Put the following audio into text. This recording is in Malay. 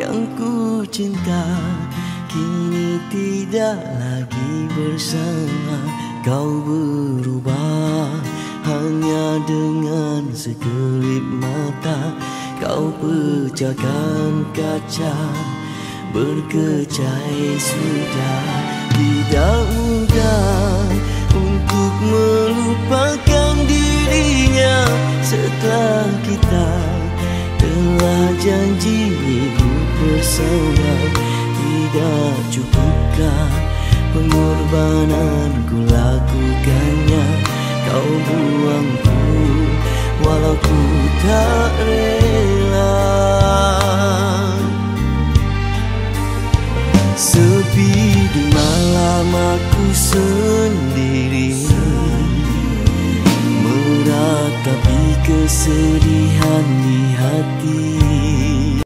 yang ku cinta kini tidak lagi bersama. Kau berubah hanya dengan sekelip mata. Kau pecahkan kaca, berkecai sudah. Tidak mudah untuk melupakan dirinya setelah kita telah janji hidup bersama. Tidak cukupkah pengorbanan ku lakukannya? Kau buangku walau ku tak rela.